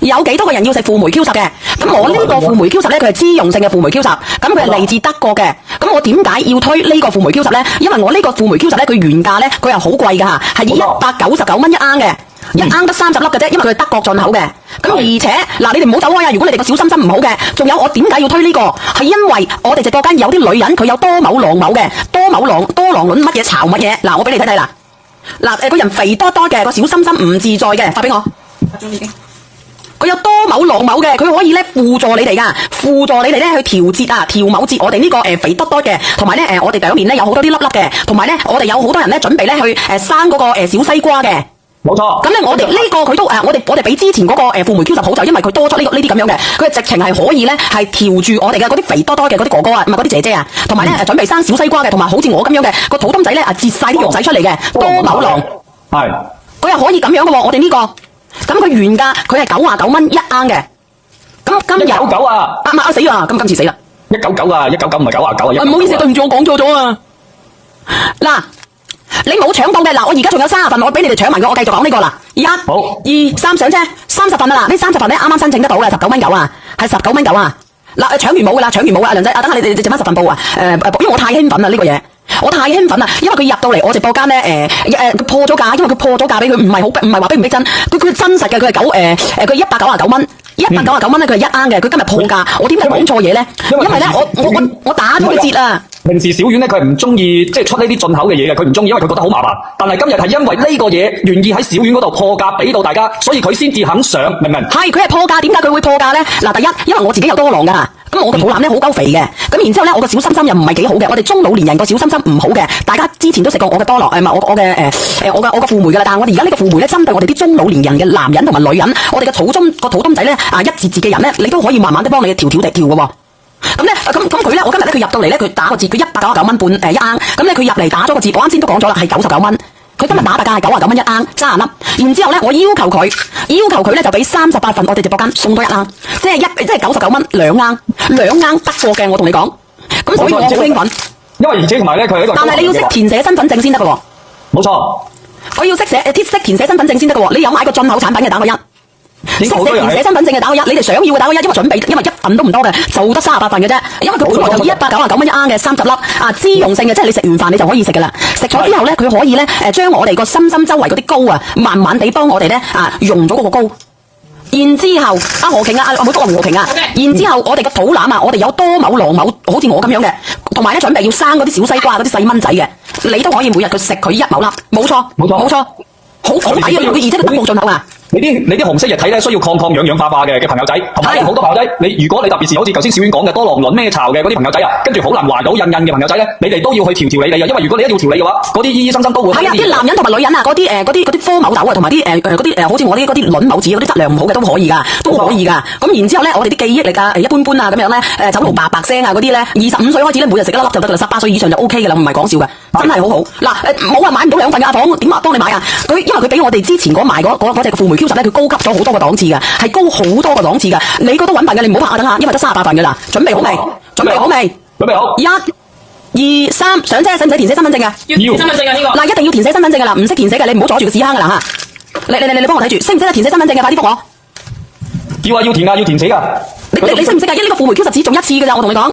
有幾多個人要食輔酶 Q10嘅？咁我呢個輔酶 Q10咧，佢係脂溶性嘅輔酶 Q10，咁佢係嚟自德國嘅。咁我點解要推呢個輔酶 Q10咧？因為我呢個輔酶 Q10咧，佢原價咧，佢係好貴㗎嚇，係199蚊一盎嘅。一盎得30粒嘅啫，因為佢係德國進口嘅。咁而且嗱，你哋唔好走開啊！如果你哋個小心心唔好嘅，仲有我點解要推呢個？係因為我哋直播間有啲女人佢有多牟囊瘼嘅，多囊卵乜嘢巢乜嘢？嗱，我俾你睇睇啦。嗱，個人肥多多嘅，個小心心唔自在嘅，發俾我。發咗已經。佢有多牟囊瘼嘅，佢可以咧輔助你哋噶，輔助你哋咧去調節啊，調某節我哋呢個肥多多嘅，同埋咧我哋兩面咧有好多啲粒粒嘅，同埋咧我哋有好多人咧準備咧去生嗰個小西瓜嘅。冇錯，咁咧我哋呢個佢都我哋比之前嗰個輔酶 Q10好，就因為佢多出呢啲咁樣嘅，佢係直情係可以咧係調住我哋嘅嗰啲肥多多嘅嗰啲哥哥啊，唔係嗰啲姐姐啊，同埋咧準備生小西瓜嘅，同埋好似我咁樣嘅個肚墩仔咧截晒啲肉仔出嚟嘅，多牟囊，係，佢又可以咁樣嘅喎，我哋呢個，咁佢原價佢係99蚊一盎嘅，咁今日199啊，死啦，今次死啦，199啊，199唔係99啊，唔好意思，對唔住我講錯咗啊，嗱。你冇搶到嘅，嗱，我而家仲有30份，我俾你哋搶埋嘅，我繼續講呢個啦。好1、2、3上車，30份啦，嗱，呢30份咧啱啱申請得到啦，19蚊9啊，係19蚊9啊。嗱，搶完冇噶啦，阿梁仔，等下你剩翻10份報啊。因為我太興奮啦呢個嘢，我太興奮啦，因為佢入到嚟我直播間咧，佢破咗價，因為佢破咗價俾佢，唔係話逼唔逼真，佢真實嘅，佢係佢199蚊。199蚊咧，佢係一盎嘅，佢今日破價，我點解講錯嘢咧？因為咧，我打咗佢折啊！平時小丸咧，佢係唔中意即係出呢啲進口嘅嘢嘅，佢唔中意，因為佢覺得好麻煩。但係今日係因為呢個嘢願意喺小丸嗰度破價俾到大家，所以佢先至肯上，明唔明？係，佢係破價，點解佢會破價咧？嗱，第一，因為我自己有多囊噶，咁我個肚腩咧好鳩肥嘅，咁然之後咧我個小心心又唔係幾好嘅，我哋中老年人個小心心唔好嘅，大家之前都食過我嘅多囊，唔係我嘅我嘅輔酶噶啦，但係我哋而家呢個輔酶咧，針對我哋啲中老年人嘅男人同埋女人，我哋嘅肚墩仔咧一節節嘅人咧，你都可以慢慢地幫你調嘅喎。咁咧，咁佢咧，我今日咧佢入到嚟咧，佢打個折，佢199蚊半一盎，咁咧佢入嚟打咗個折，我啱先都講咗啦，係99蚊，佢今日打特價係99蚊一盎，揸粒，然之後咧我要求佢咧就俾38份我哋直播間送多一盎，即係99蚊2盎，得過嘅，我同你講，咁所以我好興奮，因為而且同埋咧佢係一個，但係你要識填寫身份證先得嘅喎，冇錯，我要識填寫身份證先得嘅喎，你有買過進口產品嘅打個1。填寫身份證嘅打個1，你哋想要嘅打個1，因為一份都唔多嘅，就得38份嘅啫。因為佢本來就199蚊一盎嘅30粒脂溶性嘅，即係你食完飯你就可以食嘅啦。食咗之後咧，佢可以咧將我哋個心周圍嗰啲膏啊，慢慢地幫我哋咧溶咗嗰個膏。然之後何瓊阿妹福何瓊啊，然之後我哋個肚腩啊，我哋有多牟囊瘼，好似我咁樣嘅，同埋咧準備要生嗰啲小西瓜嗰啲細蚊仔嘅，你都可以每日佢食佢1牟粒，冇錯，好抵啊！而且佢德國進口啊。你啲紅色液體咧需要抗氧化嘅朋友仔，同埋好多朋友仔，如果你特別是好似頭先小丸講嘅多囊卵咩巢嘅嗰啲朋友仔啊，跟住好難懷到孕嘅朋友仔咧，你哋都要去調理你啊，因為如果你一要調理嘅話，嗰啲醫生都會係啊，啲男人同埋女人啊，嗰啲科某豆啊，同埋啲好似我啲嗰啲卵某子嗰啲質量唔好嘅都可以噶，咁然之後咧，我哋啲記憶力啊一般啊咁樣咧，走路白聲啊嗰啲咧，25歲開始咧每日食1粒就得噶啦，18歲以上就 OK 噶啦，唔係講笑嘅，真係好好。嗱冇話買唔到2份嘅，阿房點幫你買啊？因為佢比我哋之前賣嗰隻輔酶 Q10咧，佢高級咗好多個檔次噶，係高好多個檔次噶。你覺得搵份嘅，你唔好怕，等下，因為得38份噶啦。準備好未？準備好。1、2、3，上車使唔使填寫身份證噶？要身份證啊呢個。嗱，一定要填寫身份證噶啦，唔識填寫嘅你唔好阻住個屎坑噶啦吓。你幫我睇住，識唔識填寫身份證嘅？快啲覆我。要填啊，要填寫噶。你識唔識啊？呢個輔酶 Q10只中1次噶咋，我同你講。